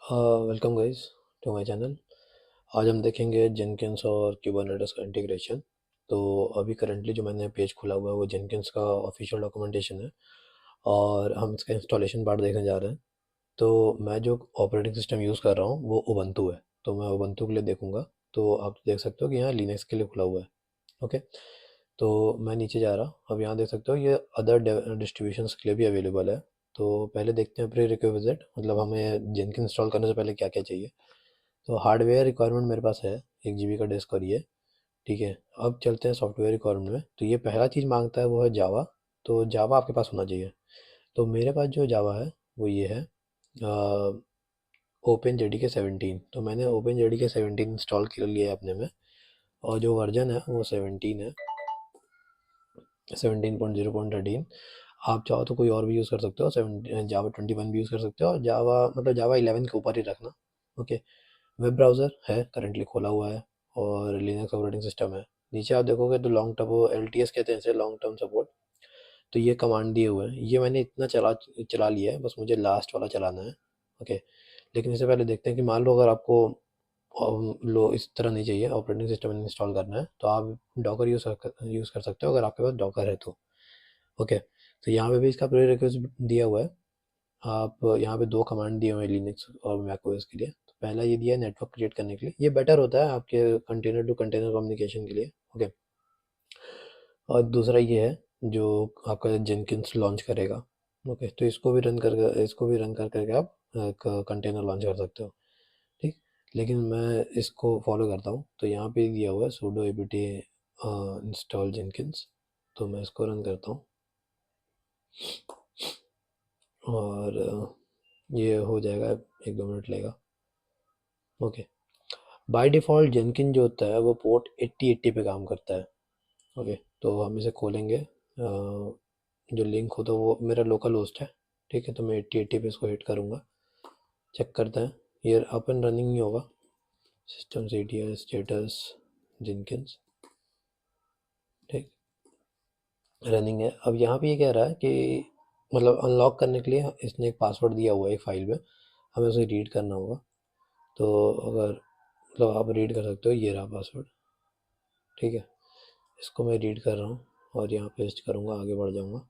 Welcome guys to my channel. आज हम देखेंगे जेनकिंस और कुबरनेटिस का इंटीग्रेशन। तो अभी करंटली जो मैंने पेज खोला हुआ है वो जेनकिंस का ऑफिशियल डॉक्यूमेंटेशन है और हम इसका इंस्टॉलेशन पार्ट देखने जा रहे हैं। तो मैं जो ऑपरेटिंग सिस्टम यूज़ कर रहा हूँ वो उबंटू है, तो मैं उबंटू के लिए देखूंगा। तो आप देख सकते हो कि यहाँ लिनक्स के लिए खुला हुआ है। ओके, तो मैं नीचे जा रहा, अब यहाँ देख सकते हो ये अदर डिस्ट्रीब्यूशंस के लिए भी अवेलेबल है। तो पहले देखते हैं प्री रिक्विजिट, मतलब हमें जेनकिन इंस्टॉल करने से पहले क्या क्या चाहिए। तो हार्डवेयर रिक्वायरमेंट मेरे पास है, 1 GB का डिस्क और ये। ठीक है, अब चलते हैं सॉफ्टवेयर रिक्वायरमेंट में। तो ये पहला चीज़ मांगता है वो है जावा। तो जावा आपके पास होना चाहिए। तो मेरे पास जो जावा है वो ये है, ओपन जेडी के 17। तो मैंने ओपन जेडी के 17 इंस्टॉल कर लिया है अपने में, और जो वर्जन है वो 17 है, 17.0.13। आप चाहो तो कोई और भी यूज़ कर सकते हो, जावा 21 भी यूज़ कर सकते हो, और जावा मतलब जावा 11 के ऊपर ही रखना। ओके, वेब ब्राउज़र है करंटली खोला हुआ है, और लिनक्स ऑपरेटिंग सिस्टम है। नीचे आप देखोगे तो लॉन्ग टर्म, वो एल कहते हैं इसे, लॉन्ग टर्म सपोर्ट। तो ये कमांड दिए हुए हैं, ये मैंने इतना चला चला लिया है, बस मुझे लास्ट वाला चलाना है। ओके, लेकिन इससे पहले देखते हैं कि मान लो अगर आपको लो इस तरह नहीं चाहिए, ऑपरेटिंग सिस्टम इंस्टॉल करना है, तो आप डॉकर यूज़ कर सकते हो अगर आपके पास डॉकर है तो। ओके, तो यहाँ पे भी इसका प्री रिक्वेस्ट दिया हुआ है। आप यहाँ पे दो कमांड दिए हुए हैं लिनक्स और मैकओएस के लिए। तो पहला ये दिया है नेटवर्क क्रिएट करने के लिए, ये बेटर होता है आपके कंटेनर टू कंटेनर कम्युनिकेशन के लिए। ओके, और दूसरा ये है जो आपका जेनकिंस लॉन्च करेगा। ओके, तो इसको भी रन कर करके आप कंटेनर लॉन्च कर सकते हो। ठीक, लेकिन मैं इसको फॉलो करता हूँ। तो यहाँ पे दिया हुआ है sudo apt इंस्टॉल जेनकिंस। तो मैं इसको रन करता हूँ और ये हो जाएगा, 1-2 मिनट लेगा। ओके, बाय डिफ़ॉल्ट जेनकिन जो होता है वो पोर्ट 8080 पे काम करता है। ओके, तो हम इसे खोलेंगे। जो लिंक हो तो वो मेरा लोकल होस्ट है। ठीक है, तो मैं 8080 पे इसको हिट करूँगा। चेक करते हैं, ये अप एंड रनिंग ही होगा। सिस्टम CTL स्टेटस जेनकिन्स, ठीक, रनिंग है। अब यहाँ पे ये कह रहा है कि मतलब अनलॉक करने के लिए इसने एक पासवर्ड दिया हुआ है एक फाइल में, हमें उसे रीड करना होगा। तो अगर मतलब आप रीड कर सकते हो, ये रहा पासवर्ड। ठीक है, इसको मैं रीड कर रहा हूँ और यहाँ पेस्ट करूँगा, आगे बढ़ जाऊँगा।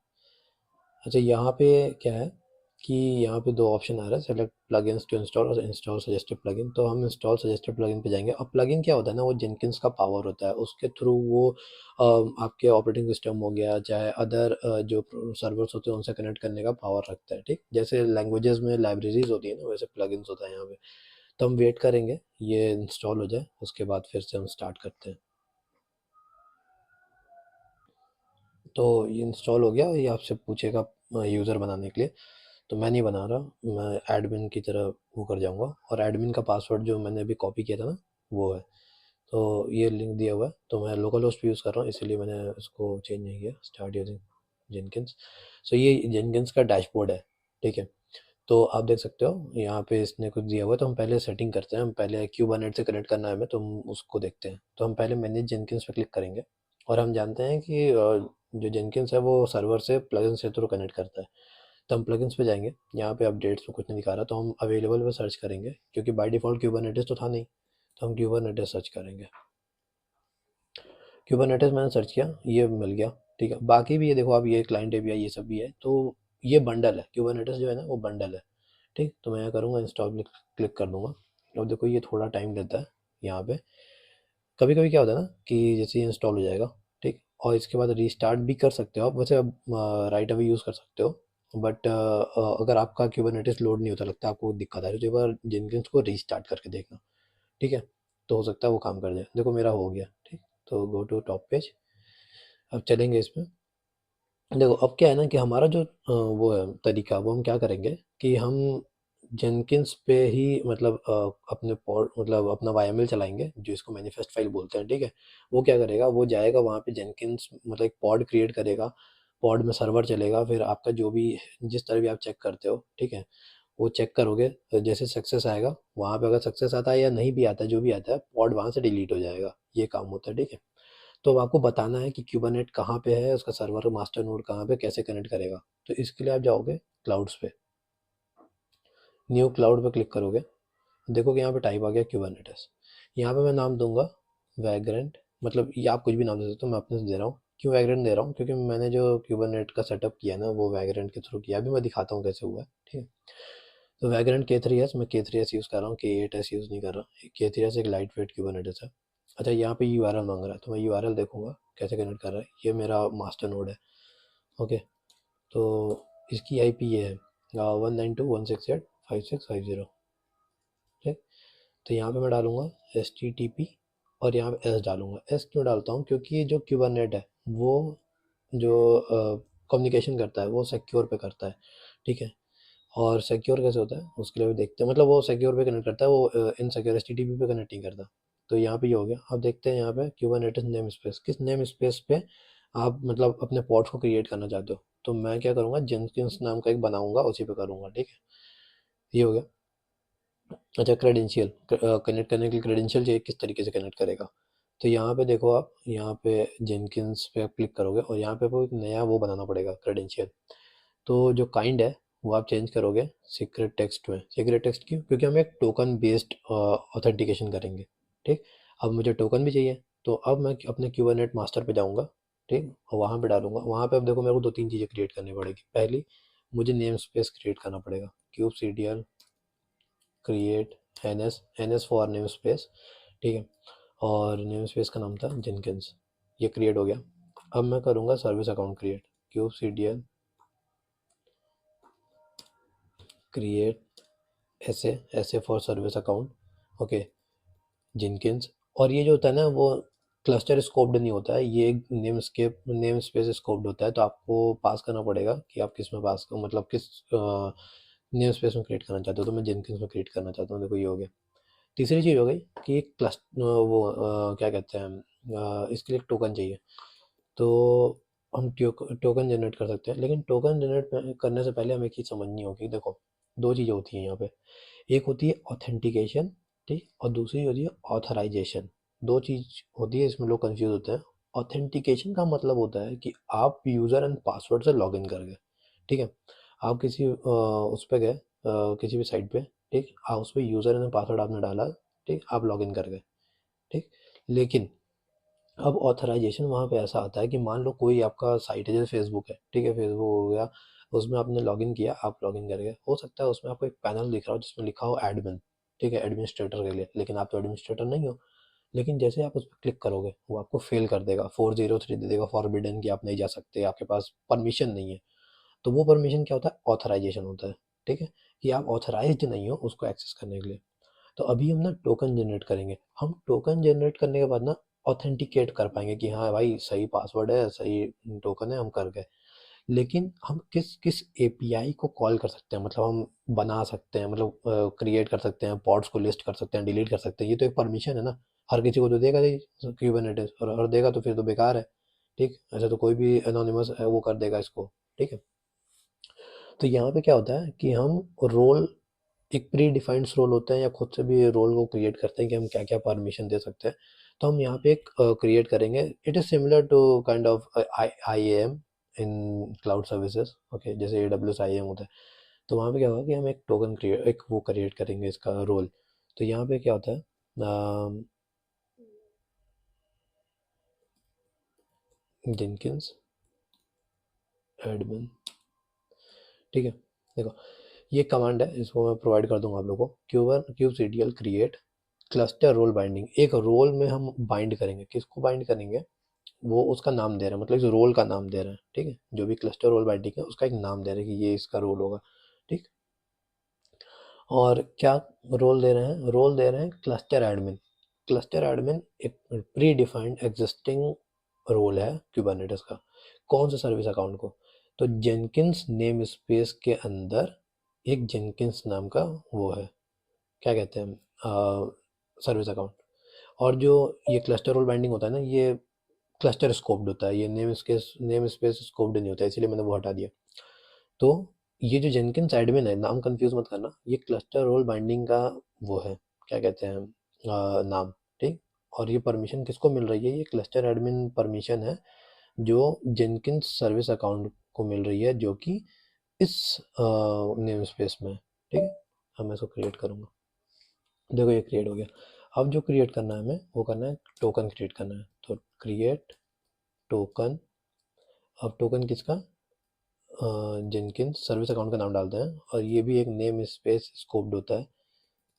अच्छा, यहाँ पे क्या है कि यहाँ पे दो ऑप्शन आ रहा है, सेलेक्ट प्लगइन्स टू इंस्टॉल और इंस्टॉल सजेस्टेड प्लगइन। तो हम इंस्टॉल सजेस्टेड प्लगइन पे जाएंगे। अब प्लगइन क्या होता है ना, वो जेनकिंस का पावर होता है, उसके थ्रू वो आपके ऑपरेटिंग सिस्टम हो गया चाहे अदर जो सर्वर्स होते हैं उनसे कनेक्ट करने का पावर रखता है। ठीक, जैसे लैंग्वेजेस में लाइब्रेरीज होती है ना, वैसे प्लगइन्स होता है यहाँ पे। तो हम वेट करेंगे ये इंस्टॉल हो जाए, उसके बाद फिर से हम स्टार्ट करते हैं। तो ये इंस्टॉल हो गया, ये आपसे पूछेगा यूज़र बनाने के लिए। तो मैं नहीं बना रहा, मैं एडमिन की तरह वो कर जाऊंगा, और एडमिन का पासवर्ड जो मैंने अभी कॉपी किया था ना वो है। तो ये लिंक दिया हुआ है, तो मैं लोकल होस्ट यूज़ कर रहा हूँ इसीलिए मैंने उसको चेंज नहीं किया, स्टार्ट यूजिंग जेनकिंस। सो ये जेनकिंस का डैशबोर्ड है। ठीक है, तो आप देख सकते हो यहाँ पे इसने कुछ दिया हुआ है। तो हम पहले सेटिंग करते हैं, हम पहले क्यूबरनेट से कनेक्ट करना है हमें, तो हम उसको देखते हैं। तो हम पहले मैनेज जेनकिंस पे क्लिक करेंगे, और हम जानते हैं कि जो जेनकिंस है वो सर्वर से प्लगइन से थ्रू कनेक्ट करता है। तो हम प्लगइन्स पे जाएंगे, यहाँ पे अपडेट्स में कुछ नहीं दिखा रहा, तो हम अवेलेबल पे सर्च करेंगे, क्योंकि बाय डिफ़ॉल्ट क्यूबरनेटिस तो था नहीं। तो हम क्यूबरनेटिस सर्च करेंगे। क्यूबरनेटिस मैंने सर्च किया, ये मिल गया। ठीक है, बाकी भी ये देखो, आप ये क्लाइंट API ये सब भी है। तो ये बंडल है, क्यूबरनेटिस जो है ना वो बंडल है। ठीक, तो मैं करूँगा इंस्टॉल, क्लिक कर दूंगा। अब देखो ये थोड़ा टाइम लेता है यहाँ पे। कभी कभी क्या होता है ना कि जैसे ये इंस्टॉल हो जाएगा, ठीक, और इसके बाद रीस्टार्ट भी कर सकते हो आप, वैसे अब राइट अवे यूज़ कर सकते हो। बट अगर आपका क्यूबरनेटिस लोड नहीं होता, लगता है आपको दिक्कत आ रही है, तो एक बार जेनकिंस को रीस्टार्ट करके देखना। ठीक है, तो हो सकता है वो काम कर जाए। देखो मेरा हो गया। ठीक, तो गो टू टॉप पेज, अब चलेंगे इसमें। देखो अब क्या है ना कि हमारा जो वो है तरीका, वो हम क्या करेंगे कि हम जेनकिंस पे ही मतलब अपने पॉड मतलब अपना YML चलाएंगे, जो इसको मैनिफेस्ट फाइल बोलते हैं। ठीक है, वो क्या करेगा, वो जाएगा वहाँ पे जेनकिंस मतलब एक पॉड क्रिएट करेगा, पॉड में सर्वर चलेगा, फिर आपका जो भी जिस तरह भी आप चेक करते हो, ठीक है, वो चेक करोगे। तो जैसे सक्सेस आएगा वहाँ पे, अगर सक्सेस आता है या नहीं भी आता है, जो भी आता है, पॉड वहाँ से डिलीट हो जाएगा। ये काम होता है। ठीक है, तो अब आपको बताना है कि क्यूबरनेट कहाँ पे है, उसका सर्वर मास्टर नोड कहाँ पे, कैसे कनेक्ट करेगा। तो इसके लिए आप जाओगे क्लाउड्स पे, न्यू क्लाउड पे क्लिक करोगे। देखो कि यहाँ पे टाइप आ गया क्यूबरनेटिस। यहाँ पे मैं नाम दूंगा वैग्रेंट, मतलब ये आप कुछ भी नाम दे सकते हो, मैं अपने से दे रहा हूँ। क्यों वैग्रेंट दे रहा हूँ? क्योंकि मैंने जो क्यूबरनेट का सेटअप किया ना वो वैग्रेंट के थ्रू किया। अभी मैं दिखाता हूँ कैसे हुआ है, ठीक है। तो वैग्रेंट K3s, मैं K3s यूज़ कर रहा हूँ, K8s यूज़ नहीं कर रहा। K3s एक लाइट वेट क्यूबरनेटिस है। अच्छा, यहाँ पे यूआरएल मांग रहा है, तो मैं यूआरएल देखूंगा कैसे कनेक्ट कर रहा है। ये मेरा मास्टर नोड है, ओके। तो इसकी आईपी ये है 192.168.5650, ठीक। तो यहाँ पे मैं डालूंगा HTTP और यहाँ पे S डालूंगा। S क्यों डालता हूँ? क्योंकि ये जो क्यूबरनेट है वो जो कम्युनिकेशन करता है वो सिक्योर पे करता है, ठीक है। और सिक्योर कैसे होता है उसके लिए भी देखते हैं, मतलब वो सिक्योर पे कनेक्ट करता है, वो इनसिक्योर HTTP पे कनेक्ट नहीं करता। तो यहाँ पे ये हो गया। अब देखते हैं यहाँ पे क्यूबरनेटिस नेम स्पेस, किस नेम स्पेस पे आप मतलब अपने पॉड्स को क्रिएट करना चाहते हो। तो मैं क्या करूँगा, जेनकिंस नाम का एक बनाऊंगा, उसी पे करूँगा, ठीक है। ये हो गया। अच्छा, क्रेडेंशियल कनेक्ट करने के लिए क्रेडेंशियल चाहिए, किस तरीके से कनेक्ट करेगा। तो यहाँ पे देखो, आप यहाँ पे जेनकिंस पे आप क्लिक करोगे और यहाँ पे आपको एक नया वो बनाना पड़ेगा क्रेडेंशियल। तो जो काइंड है वो आप चेंज करोगे सीक्रेट टेक्स्ट में। सीक्रेट टेक्स्ट क्यों? क्योंकि हम एक टोकन बेस्ड ऑथेंटिकेशन करेंगे, ठीक। अब मुझे टोकन भी चाहिए, तो अब मैं अपने क्यूबरनेट मास्टर पे जाऊँगा, ठीक, और वहाँ पे डालूंगा। वहाँ पे अब देखो मेरे को दो तीन चीज़ें क्रिएट करनी पड़ेगी। पहली, मुझे नेम स्पेस क्रिएट करना पड़ेगा, kubectl create an S for name space, ठीक है। और नेम स्पेस का नाम था जेनकिंस, ये क्रिएट हो गया। अब मैं करूँगा service account create, kubectl create ऐसे for service account, okay, Jenkins. और ये जो होता है ना वो क्लस्टर स्कोप्ड नहीं होता है, ये एक नेम स्पेस स्कोप्ड होता है। तो आपको पास करना पड़ेगा कि आप किस में पास मतलब किस नेम स्पेस में क्रिएट करना चाहते हो। तो मैं जेनकिंस में क्रिएट करना चाहता हूँ, देखो ये हो गया। तीसरी चीज़ हो गई कि एक वो क्या कहते हैं, इसके लिए एक टोकन चाहिए। तो हम टोकन जनरेट कर सकते हैं, लेकिन टोकन जनरेट करने से पहले हमें एक चीज़ समझनी होगी। देखो, दो चीज़ें होती हैं यहाँ पे, एक होती है ऑथेंटिकेशन, ठीक, और दूसरी होती है ऑथराइजेशन। दो चीज़ होती है, इसमें लोग कंफ्यूज होते हैं। ऑथेंटिकेशन का मतलब होता है कि आप यूज़र एंड पासवर्ड से लॉगिन कर गए, ठीक है। आप किसी उस पे गए, किसी भी साइट पे, ठीक, आप उस पर यूज़र एंड पासवर्ड आपने डाला, ठीक, आप लॉगिन कर गए, ठीक। लेकिन अब ऑथराइजेशन वहाँ पे ऐसा आता है कि मान लो कोई आपका साइट है, जैसे फेसबुक है, ठीक है, फेसबुक हो गया, उसमें आपने लॉगिन किया, आप लॉगिन कर गए। हो सकता है उसमें आपको एक पैनल दिख रहा हो जिसमें लिखा हो एडमिन, ठीक है, एडमिनिस्ट्रेटर के लिए, लेकिन आप तो एडमिनिस्ट्रेटर नहीं हो। लेकिन जैसे आप उस पर क्लिक करोगे वो आपको फेल कर देगा, 403 दे देगा, फॉरबिडन, कि आप नहीं जा सकते, आपके पास परमिशन नहीं है। तो वो परमिशन क्या होता है? ऑथराइजेशन होता है, ठीक है, कि आप ऑथराइज्ड नहीं हो उसको एक्सेस करने के लिए। तो अभी हम ना टोकन जनरेट करेंगे। हम टोकन जनरेट करने के बाद ना ऑथेंटिकेट कर पाएंगे कि हाँ भाई सही पासवर्ड है, सही टोकन है, हम कर गए। लेकिन हम किस किस एपीआई को कॉल कर सकते हैं, मतलब हम बना सकते हैं, मतलब क्रिएट कर सकते हैं, पॉड्स को लिस्ट कर सकते हैं, डिलीट कर सकते हैं। ये तो एक परमिशन है ना, हर किसी को तो देगा नहीं क्यूबरनेटिस, और देगा तो फिर तो बेकार है, ठीक। ऐसे तो कोई भी एनोनिमस है वो कर देगा इसको, ठीक है। तो यहाँ पे क्या होता है कि हम रोल, एक प्री डिफाइंड रोल होते हैं, या खुद से भी रोल को क्रिएट करते हैं कि हम क्या क्या परमिशन दे सकते हैं। तो हम यहाँ पे एक क्रिएट करेंगे। It is similar to kind of IAM in cloud services, okay, जैसे AWS IAM होता है। तो वहाँ पे क्या होगा कि हम एक टोकन क्रिएट, एक वो क्रिएट करेंगे इसका रोल। तो यहाँ पे क्या होता है, जेनकिंस एडमिन, ठीक है। देखो, ये कमांड है, इसको मैं प्रोवाइड कर दूंगा आप लोगों को। kubectl create cluster role binding. एक रोल में हम बाइंड करेंगे, किसको बाइंड करेंगे, वो उसका नाम दे रहे हैं, मतलब इस रोल का नाम दे रहे हैं, ठीक है। जो भी क्लस्टर रोल बाइंडिंग है उसका एक नाम दे रहे हैं कि ये इसका रोल होगा, ठीक। और क्या रोल दे रहे हैं? रोल दे रहे हैं क्लस्टर एडमिन। क्लस्टर एडमिन एक प्री डिफाइंड एग्जिस्टिंग रोल है क्यूबरनेटिस का। कौन सा? सर्विस अकाउंट को। तो जेनकिंस नेम स्पेस के अंदर एक जेनकिंस नाम का वो है, क्या कहते हैं, सर्विस अकाउंट। और जो ये क्लस्टर रोल बाइंडिंग होता है ना, ये क्लस्टर स्कोप्ड होता है, ये नेम स्पेस स्कोप्ड नहीं होता है, इसलिए मैंने वो हटा दिया। तो ये जो जेनकिंस एडमिन है, नाम कंफ्यूज मत करना, ये क्लस्टर रोल बाइंडिंग का वो है, क्या कहते हैं, नाम, ठीक। और ये परमिशन किसको मिल रही है? ये क्लस्टर एडमिन परमिशन है जो जेनकिंस सर्विस अकाउंट को मिल रही है, जो कि इस नेम स्पेस में है, ठीक है। अब मैं इसको क्रिएट करूँगा, देखो ये क्रिएट हो गया। अब जो क्रिएट करना है हमें वो करना है, टोकन क्रिएट करना है। तो क्रिएट टोकन। अब टोकन किसका? जेनकिंस सर्विस अकाउंट का नाम डालते हैं, और ये भी एक नेम स्पेस स्कोप्ड होता है,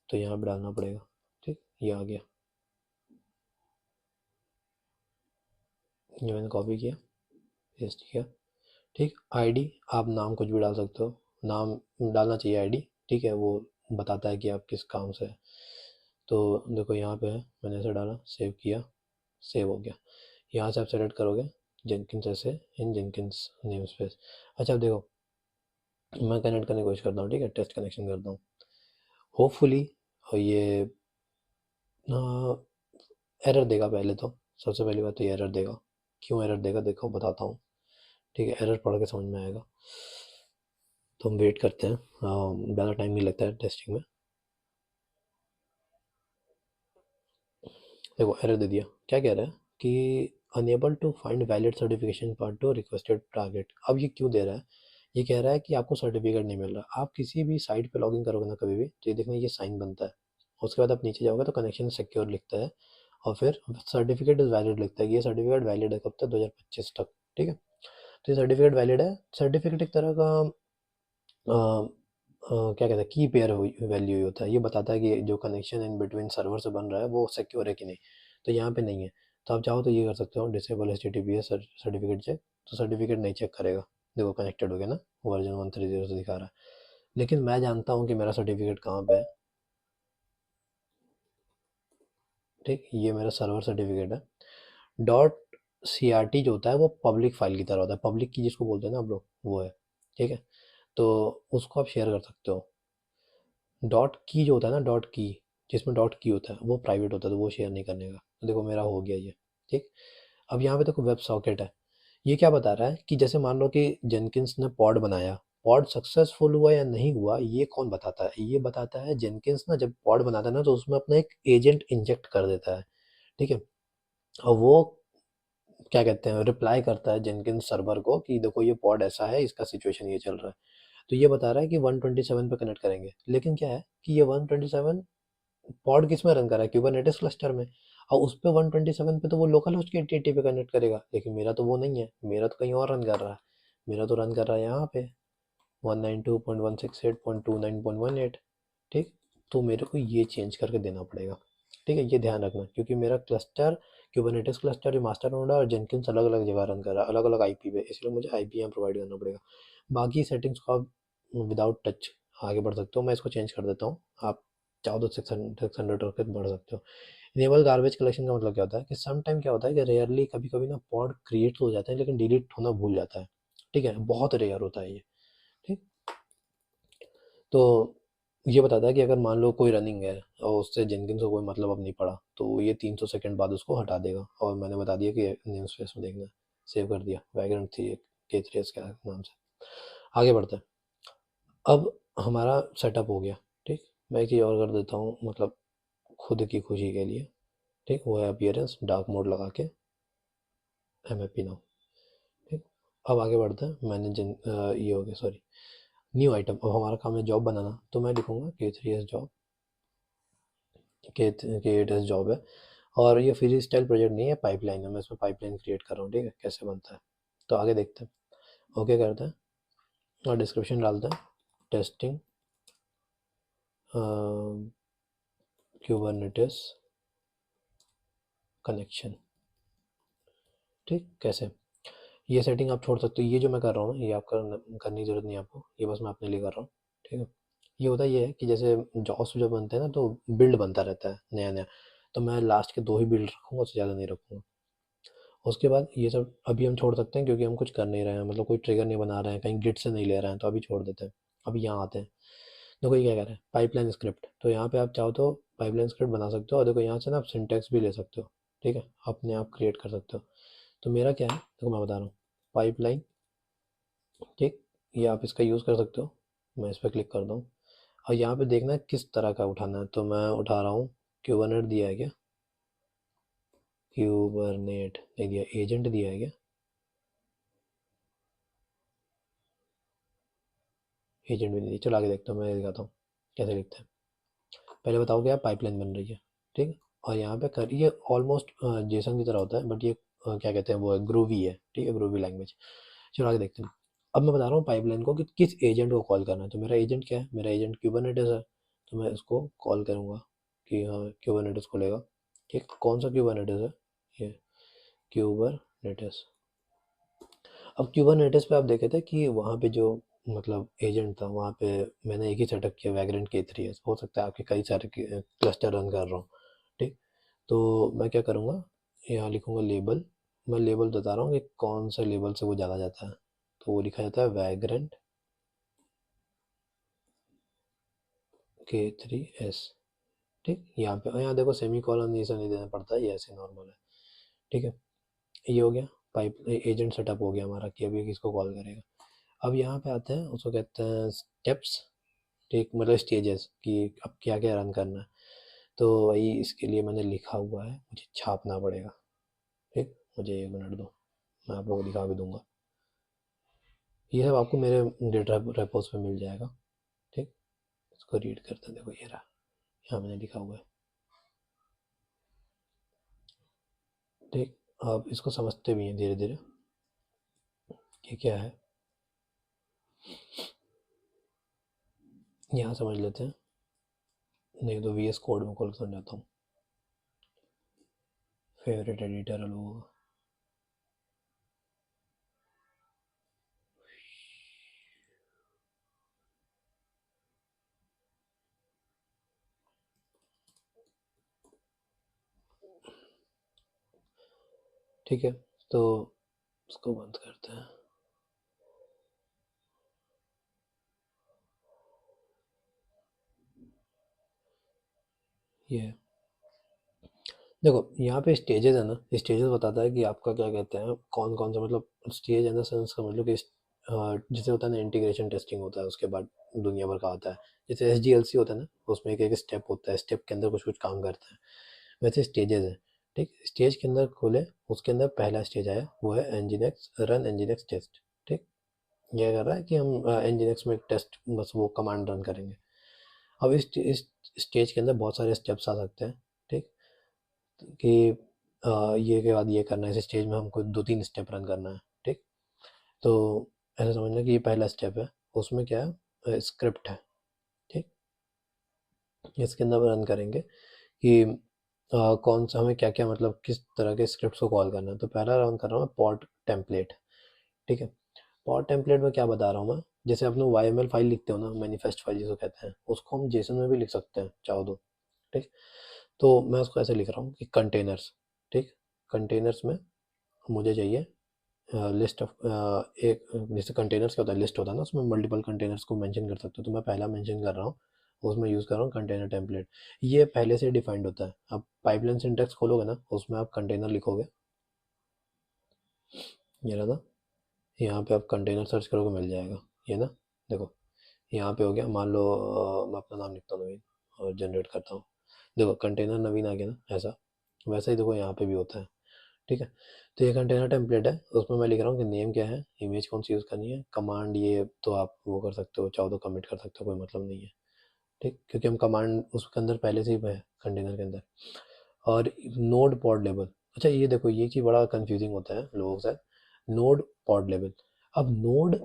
तो यहाँ पे डालना पड़ेगा। ठीक, ये आ गया, ये मैंने कॉपी किया, पेस्ट किया। ठीक, आईडी आप नाम कुछ भी डाल सकते हो, नाम डालना चाहिए आईडी। ठीक है, वो बताता है कि आप किस काम से है। तो देखो यहाँ पे है, मैंने ऐसे डाला, सेव किया, सेव हो गया। यहाँ से आप सेलेक्ट करोगे जेनकिंस ऐसे इन जेनकिंस नेम स्पेस। अच्छा अब देखो, मैं कनेक्ट करने की कोशिश करता हूँ। ठीक है, टेस्ट कनेक्शन करता हूँ, होपफुली। और ये एरर देगा पहले तो, सबसे पहली बात तो ये एरर देगा। क्यों एरर देगा देखो बताता हूँ। ठीक है, एरर पढ़ के समझ में आएगा। तो हम वेट करते हैं, ज़्यादा टाइम नहीं लगता है टेस्टिंग में। देखो एरर दे दिया, क्या कह रहा है कि unable to find valid certification path to requested target. अब ये क्यों दे रहा है? ये कह रहा है कि आपको सर्टिफिकेट नहीं मिल रहा। आप किसी भी साइट पे लॉगिन करोगे ना कभी भी, तो ये देखना ये साइन बनता है। उसके बाद आप नीचे जाओगे तो कनेक्शन सिक्योर लिखता है, और फिर सर्टिफिकेट इज़ वैलिड लिखता है। ये सर्टिफिकेट वैलिड है कब तक? 2025 तक। ठीक है, तो ये सर्टिफिकेट वैलिड है। सर्टिफिकेट एक तरह का क्या कहते हैं, की पेयर वैल्यू होता है। ये बताता है कि जो कनेक्शन इन बिटवीन सर्वर से बन रहा है वो सिक्योर है कि नहीं। तो यहाँ पे नहीं है, तो आप चाहो तो ये कर सकते हो, डिसेबल HTTPS सर्टिफिकेट चेक। तो सर्टिफिकेट नहीं चेक करेगा। देखो कनेक्टेड हो गया ना, वर्जन 130 से दिखा रहा है। लेकिन मैं जानता हूँ कि मेरा सर्टिफिकेट कहाँ पे है। ठीक, ये मेरा सर्वर सर्टिफिकेट है। डॉट CRT जो होता है वो पब्लिक फाइल की तरह होता है, पब्लिक की जिसको बोलते हैं ना आप लोग, वो है। ठीक है, तो उसको आप शेयर कर सकते हो। डॉट की जो होता है ना, डॉट की, जिसमें डॉट की होता है वो प्राइवेट होता है, तो वो शेयर नहीं करने का। तो देखो मेरा हो गया ये। ठीक, अब यहाँ पे देखो वेब सॉकेट है। ये क्या बता रहा है कि जैसे मान लो कि जेनकिंस ने पॉड बनाया, पॉड सक्सेसफुल हुआ या नहीं हुआ ये कौन बताता है? ये बताता है जेनकिंस ना, जब पॉड बनाता है ना तो उसमें अपना एक एजेंट इंजेक्ट कर देता है। ठीक है, और वो क्या कहते हैं, रिप्लाई करता है जेनकिंस सर्वर को कि देखो ये पॉड ऐसा है, इसका सिचुएशन ये चल रहा है। तो ये बता रहा है कि 127 पे कनेक्ट करेंगे, लेकिन क्या है कि ये 127 पॉड किस में रन कर रहा है? क्यूबरनेटिस क्लस्टर में। और उस पे 127 पे तो वो लोकल होस्ट के 8080 पे कनेक्ट करेगा, लेकिन मेरा तो वो नहीं है, मेरा तो कहीं और रन कर रहा है। मेरा तो रन कर रहा है यहाँ पे 192.168.29.18। ठीक, तो मेरे को ये चेंज करके देना पड़ेगा। ठीक है, ये ध्यान रखना, क्योंकि मेरा क्लस्टर क्यूबरनेटिस क्लस्टर जो मास्टर नोड है और जेनकिंस अलग अलग जगह रन कर रहा है, अलग अलग IP पे, इसलिए मुझे IP यहाँ प्रोवाइड करना पड़ेगा। बाकी सेटिंग्स को आप विदाउट टच आगे बढ़ सकते हो। मैं इसको चेंज कर देता हूँ, आप चाहो तो 600 रख के बढ़ सकते हो। इनेबल गार्बेज कलेक्शन का मतलब क्या होता है कि सम टाइम क्या होता है कि रेयरली कभी कभी ना पॉड क्रिएट हो जाते हैं लेकिन डिलीट होना भूल जाता है। ठीक है, बहुत रेयर होता है ये। ठीक, तो ये बताता है कि अगर मान लो कोई रनिंग है और उससे जेनकिंस को कोई मतलब अब नहीं पड़ा, तो ये 300 सेकंड बाद उसको हटा देगा। और मैंने बता दिया कि नेम स्पेस में देखना है, सेव कर दिया वैग्रेंट थी K3S के नाम से। आगे बढ़ते हैं। अब हमारा सेटअप हो गया। ठीक, मैं एक चीज़ और कर देता हूँ, मतलब खुद की खुशी के लिए। ठीक, वो है अपीयरेंस, डार्क मोड लगा के MFP नाउ। ठीक, अब आगे बढ़ते हैं। मैंने ये हो गया, सॉरी, न्यू आइटम। अब हमारा काम है जॉब बनाना, तो मैं लिखूंगा K3S जॉब, K8S जॉब है। और ये फ्री स्टाइल प्रोजेक्ट नहीं है, पाइपलाइन है, मैं इसमें पाइपलाइन क्रिएट कर रहा हूँ। ठीक है, कैसे बनता है तो आगे देखते हैं। ओके करते हैं और डिस्क्रिप्शन डालते हैं, टेस्टिंग क्यूबरनेटिस कनेक्शन। ठीक, कैसे? ये सेटिंग आप छोड़ सकते हो, ये जो मैं कर रहा हूँ ना ये आप करने की जरूरत नहीं है आपको, ये बस मैं अपने लिए कर रहा हूँ। ठीक है, ये होता ये है कि जैसे जॉब्स जो बनते हैं ना तो बिल्ड बनता रहता है नया नया, तो मैं लास्ट के 2 ही बिल्ड रखूँगा, उससे ज़्यादा नहीं रखूँगा। उसके बाद ये सब अभी हम छोड़ सकते हैं क्योंकि हम कुछ कर नहीं रहे हैं, मतलब कोई ट्रिगर नहीं बना रहे हैं, कहीं गिट से नहीं ले रहे हैं, तो अभी छोड़ देते हैं। अभी यहाँ आते हैं। देखो ये क्या कह रहा है, पाइपलाइन स्क्रिप्ट। तो यहाँ पे आप चाहो तो पाइपलाइन स्क्रिप्ट बना सकते हो, और देखो यहाँ से ना आप सिंटेक्स भी ले सकते हो। ठीक है, अपने आप क्रिएट कर सकते हो। तो मेरा क्या है देखो मैं बता रहा हूँ, पाइपलाइन। ठीक, ये आप इसका यूज़ कर सकते हो। मैं इस पर क्लिक करता हूँ, और यहाँ पे देखना है किस तरह का उठाना है, तो मैं उठा रहा हूँ। क्यूबरनेट दिया है क्या? क्यूबरनेट नहीं दिया, एजेंट दिया है क्या? एजेंट भी नहीं दिया। चलो आगे देखता हूँ, मैं दिखाता हूँ कैसे लिखते हैं। पहले बताओ क्या पाइपलाइन बन रही है, ठीक। और यहाँ पे कर ये ऑलमोस्ट जेसन की तरह होता है, बट ये क्या कहते हैं वो है ग्रूवी है, ठीक है, ग्रूवी लैंग्वेज। चलो आगे देखते हैं। अब मैं बता रहा हूँ पाइपलाइन को कि किस एजेंट को कॉल करना है। तो मेरा एजेंट क्या है, मेरा एजेंट क्यूबरनेटिस है, तो मैं इसको कॉल करूँगा कि हाँ क्यूबरनेटिस खुलेगा, ठीक। कौन सा क्यूबरनेटिस है, ये क्यूबरनेटिस। अब क्यूबरनेटिस पे आप देखे थे कि वहाँ पे जो मतलब एजेंट था वहाँ पे मैंने एक ही सेटअप किया, वैग्रेंट K3 है। हो सकता है आपके कई सारे क्लस्टर रन कर रहा हूँ, ठीक। तो मैं क्या करूँगा, यहाँ लिखूँगा लेबल। मैं लेबल बता रहा हूँ कि कौन सा लेबल से वो ज़्यादा जाता है, तो वो लिखा जाता है वैग्रेंट K3S, ठीक। यहाँ पे यहाँ देखो सेमी कॉलन ये सब नहीं देना पड़ता है, ये ऐसे नॉर्मल है, ठीक है। ये हो गया, पाइप एजेंट सेटअप हो गया हमारा कि अभी किसको कॉल करेगा। अब यहाँ पे आते हैं, उसको कहते हैं स्टेप्स, ठीक, मतलब स्टेजेस कि अब क्या क्या रन करना है। तो वही इसके लिए मैंने लिखा हुआ है, मुझे छापना पड़ेगा, ठीक। मुझे 1 मिनट दो, मैं आप लोगों को दिखा भी दूंगा। ये सब आपको मेरे गिटहब रेपोस पे मिल जाएगा, ठीक। इसको रीड करते हैं, देखो ये रहा, यहाँ मैंने लिखा हुआ है, ठीक। आप इसको समझते भी हैं धीरे धीरे कि क्या है, यहाँ समझ लेते हैं, नहीं तो VS कोड में खोल समझाता हूँ। फेवरेट एडिटर है लोगों का, ठीक है। तो इसको बंद करते हैं। ये देखो यहाँ पे स्टेजेस है ना, स्टेजेस बताता है कि आपका क्या कहते हैं कौन कौन सा, मतलब स्टेज इन द सेंस समझ लो कि जैसे होता है ना इंटीग्रेशन टेस्टिंग होता है, उसके बाद दुनिया भर का होता है। जैसे SDLC होता है ना, उसमें एक एक स्टेप होता है, स्टेप के अंदर कुछ कुछ काम करता है, वैसे स्टेजेस है, ठीक। स्टेज के अंदर खोले, उसके अंदर पहला स्टेज आया वो है Nginx रन Nginx टेस्ट, ठीक। ये कर रहा है कि हम Nginx में टेस्ट बस वो कमांड रन करेंगे। अब इस स्टेज के अंदर बहुत सारे स्टेप्स आ सकते हैं, ठीक। कि ये के बाद ये करना है, इस स्टेज में हमको 2-3 स्टेप रन करना है, ठीक। तो ऐसा समझना कि ये पहला स्टेप है, उसमें क्या है स्क्रिप्ट है, ठीक। इसके अंदर रन करेंगे कि कौन सा हमें क्या क्या मतलब किस तरह के स्क्रिप्ट को कॉल करना है। तो पहला रन कर रहा हूँ पॉट टेम्पलेट, ठीक है। पॉट टेम्पलेट में क्या बता रहा हूँ मैं, जैसे अपने YML फाइल लिखते हो ना, मैनिफेस्ट फाइल जिसको कहते हैं, उसको हम जेसन में भी लिख सकते हैं चाहो तो, ठीक। तो मैं उसको ऐसे लिख रहा हूँ कि कंटेनर्स, ठीक। कंटेनर्स में मुझे चाहिए लिस्ट ऑफ एक, जैसे कंटेनर्स क्या होता है, लिस्ट होता है ना, उसमें मल्टीपल कंटेनर्स को मेंशन कर सकते हो। तो मैं पहला मेंशन कर रहा हूँ, उसमें यूज़ कर रहा हूँ कंटेनर टेम्पलेट। ये पहले से डिफाइंड होता है। अब पाइपलाइन सिंटैक्स खोलोगे ना, उसमें आप कंटेनर लिखोगे, ये रहा था, यहाँ पे आप कंटेनर सर्च करोगे मिल जाएगा, ये ना, देखो यहाँ पे हो गया। मान लो मैं अपना नाम लिखता हूँ नवीन और जनरेट करता हूँ, देखो कंटेनर नवीन आ गया ना, ऐसा वैसा ही देखो यहाँ पे भी होता है, ठीक है। तो ये कंटेनर टेम्पलेट है, उसमें मैं लिख रहा हूँ कि नेम क्या है, इमेज कौन सी यूज़ करनी है, कमांड ये तो आप वो कर सकते हो, चाहो तो कमिट कर सकते हो, कोई मतलब नहीं है, ठीक। क्योंकि हम कमांड उसके अंदर पहले से ही है कंटेनर के अंदर। और नोड पॉड लेवल, अच्छा ये देखो ये चीज़ बड़ा कंफ्यूजिंग होता है लोगों के साथ, नोड पॉड लेवल। अब नोड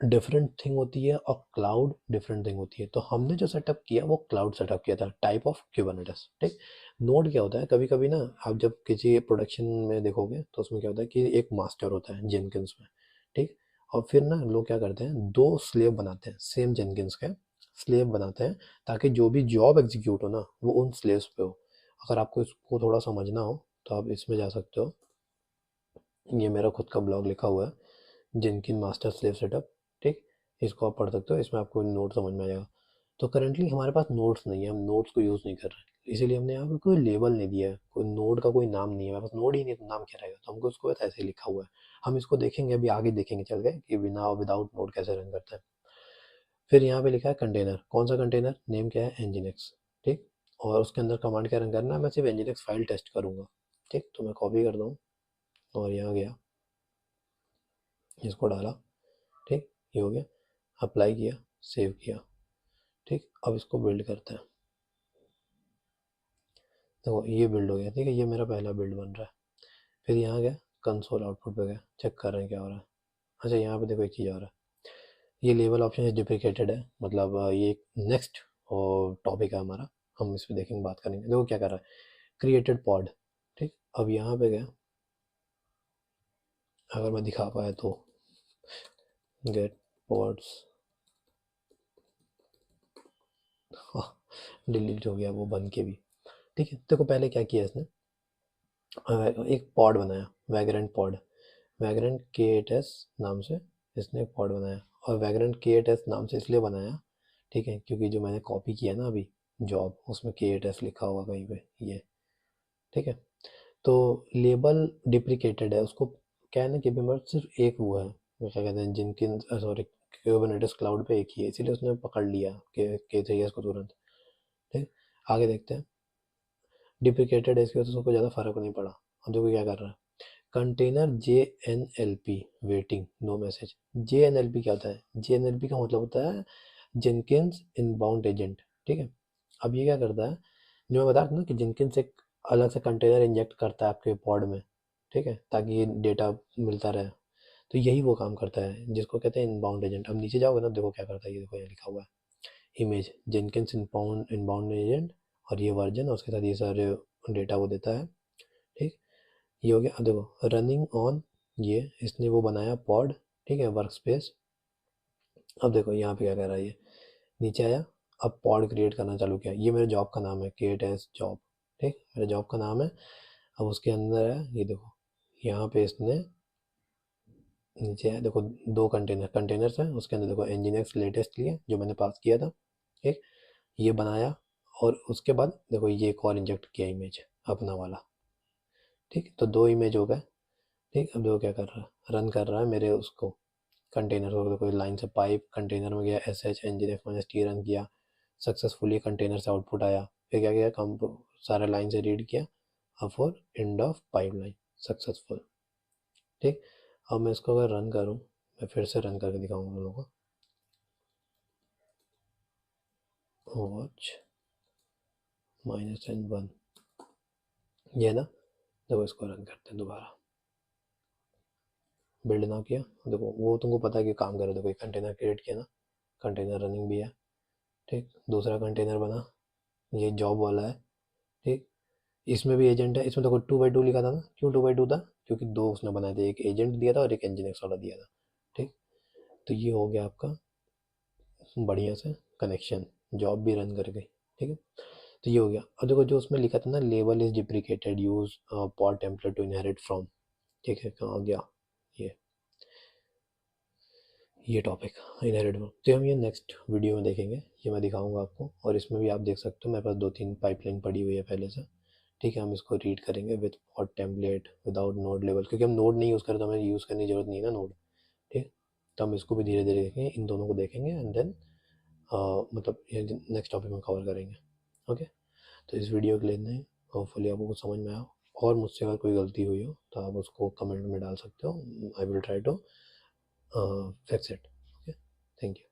डिफरेंट थिंग होती है और क्लाउड डिफरेंट थिंग होती है। तो हमने जो सेटअप किया वो क्लाउड सेटअप किया था, टाइप ऑफ क्यूबरनेटिस, ठीक। नोड क्या होता है, कभी कभी ना आप जब किसी प्रोडक्शन में देखोगे तो उसमें क्या होता है कि एक मास्टर होता है जेनकिंस में, ठीक। और फिर ना लोग क्या करते हैं, 2 स्लेव बनाते हैं सेम जेनकिंस के, स्लेव बनाते हैं ताकि जो भी जॉब एग्जीक्यूट हो ना वो उन स्लेव्स पे हो। अगर आपको इसको थोड़ा समझना हो तो आप इसमें जा सकते हो, ये मेरा खुद का ब्लॉग लिखा हुआ है जिनकी मास्टर स्लेव सेटअप, ठीक। इसको आप पढ़ सकते हो, इसमें आपको नोट समझ में आ जाएगा। तो करेंटली हमारे पास नोट्स नहीं है, हम नोट्स को यूज़ नहीं कर रहे, इसीलिए हमने यहाँ पे कोई लेबल नहीं दिया है, कोई नोड का कोई नाम नहीं है, हमारे पास नोड ही नहीं है तो नाम क्या रहेगा। तो हमको इसको बस ऐसे ही लिखा हुआ है। हम इसको देखेंगे अभी आगे, देखेंगे चल गए कि बिना विदाउट नोड कैसे रन करता है। फिर यहाँ पे लिखा है कंटेनर, कौन सा कंटेनर, नेम क्या है Nginx, ठीक। और उसके अंदर कमांड क्या रन करना है, मैं सिर्फ Nginx फाइल टेस्ट करूँगा, ठीक। तो मैं कॉपी करता हूँ और यहाँ गया, इसको डाला, ठीक। ये हो गया, अप्लाई किया, सेव किया, ठीक। अब इसको बिल्ड करते हैं। देखो ये बिल्ड हो गया, ठीक है, ये मेरा पहला बिल्ड बन रहा है। फिर यहाँ गया, कंसोल आउटपुट पे गया, चेक कर रहे हैं क्या हो रहा है। अच्छा यहाँ पे देखो एक चीज़ और है, ये लेबल ऑप्शन इज डिप्रिकेटेड है, मतलब ये एक नेक्स्ट टॉपिक है हमारा, हम इस पे देखेंगे, बात करेंगे। देखो क्या कर रहा है, क्रिएटेड पॉड, ठीक। अब यहाँ पे गया, अगर मैं दिखा पाया तो, गेट पॉड्स, डिलीट हो गया वो बन के भी, ठीक है। देखो पहले क्या किया इसने, एक पॉड बनाया, वैग्रेंट पॉड, वैग्रेंट K8s नाम से इसने एक पॉड बनाया। और वैग्रेंट K8s नाम से इसलिए बनाया, ठीक है, क्योंकि जो मैंने कॉपी किया ना अभी जॉब, उसमें K8s लिखा होगा कहीं पे ये, ठीक है। तो लेबल डिप्रिकेटेड है, उसको क्या है ना कि मेरे पास सिर्फ एक वो है, वो क्या कहते हैं, जिनकिंस, सॉरी, कुबरनेटिस क्लाउड पे एक ही है, इसीलिए उसने पकड़ लिया K3s को तुरंत, ठीक। आगे देखते हैं, डिप्रिकेटेड है, इसकी वजह से उसको ज़्यादा फर्क नहीं पड़ा। अब देखो क्या कर रहा है, container JNLP waiting no message. JNLP क्या होता है, JNLP का मतलब होता है जेनकिंस इनबाउंड एजेंट, ठीक है। अब ये क्या करता है, जो मैं बता रहा था ना कि जेनकिंस एक अलग से कंटेनर इंजेक्ट करता है आपके पॉड में, ठीक है, ताकि ये डेटा मिलता रहे। तो यही वो काम करता है जिसको कहते हैं इनबाउंड एजेंट। अब नीचे जाओगे ना, देखो क्या करता है, ये देखो यहाँ लिखा हुआ है, image Jenkins inbound inbound agent, और ये वर्जन और उसके साथ ये सारे डेटा वो देता है, ठीक। ये हो गया। अब देखो रनिंग ऑन, ये इसने वो बनाया पॉड, ठीक है, वर्क स्पेस। अब देखो यहाँ पे क्या कह रहा है, ये नीचे आया, अब पॉड क्रिएट करना चालू किया। ये मेरे जॉब का नाम है, K8s जॉब, ठीक, मेरे जॉब का नाम है। अब उसके अंदर है, ये देखो यहाँ पे इसने नीचे है, देखो दो कंटेनर्स हैं, उसके अंदर देखो Nginx लेटेस्ट लिए जो मैंने पास किया था, ठीक, ये बनाया। और उसके बाद देखो ये एक और इंजेक्ट किया इमेज अपना वाला, ठीक। तो दो इमेज हो गए, ठीक। अब देखो क्या कर रहा है, रन कर रहा है मेरे उसको कंटेनर को। कोई लाइन से पाइप कंटेनर में गया, SH Nginx-T रन किया, सक्सेसफुली कंटेनर से आउटपुट आया। फिर क्या किया, कम सारे लाइन से रीड किया, अब for end of pipeline successful, ठीक। अब मैं इसको अगर रन करूँ, मैं फिर से रन करके दिखाऊंगा लोगों को, वॉच -N1, ये ना, देखो इसको रन करते हैं दोबारा, बिल्ड ना किया, देखो वो तुमको पता है कि काम करे। देखो कंटेनर क्रिएट किया ना, कंटेनर रनिंग भी है, ठीक। दूसरा कंटेनर बना, ये जॉब वाला है, ठीक। इसमें भी एजेंट है, इसमें देखो 2x2 लिखा था ना, क्यों 2x2 था, क्योंकि दो उसने बनाए थे, एक एजेंट दिया था और एक Nginx वाला दिया था, ठीक। तो ये हो गया आपका बढ़िया से कनेक्शन, जॉब भी रन कर गई, ठीक है। तो ये हो गया। अब देखो जो उसमें लिखा था ना, label is deprecated, use pod template to inherit from, ठीक है, कहाँ गया ये ये टॉपिक इनहेरिट फ्रॉम। तो हम ये नेक्स्ट वीडियो में देखेंगे, ये मैं दिखाऊंगा आपको। और इसमें भी आप देख सकते हो मेरे पास 2-3 पाइपलाइन पड़ी हुई है पहले से, ठीक है। हम इसको रीड करेंगे with pod template without node level, क्योंकि हम नोड नहीं यूज़ करें तो हमें यूज़ करने की जरूरत नहीं है ना नोड, ठीक। तो हम इसको भी धीरे धीरे देखेंगे, इन दोनों को देखेंगे, एंड देन मतलब ये नेक्स्ट टॉपिक में कवर करेंगे, ओके। तो इस वीडियो के लिए इतना ही, होपफुली आपको कुछ समझ में आया। और मुझसे अगर कोई गलती हुई हो तो आप उसको कमेंट में डाल सकते हो, I will try to fix it, okay. Thank you.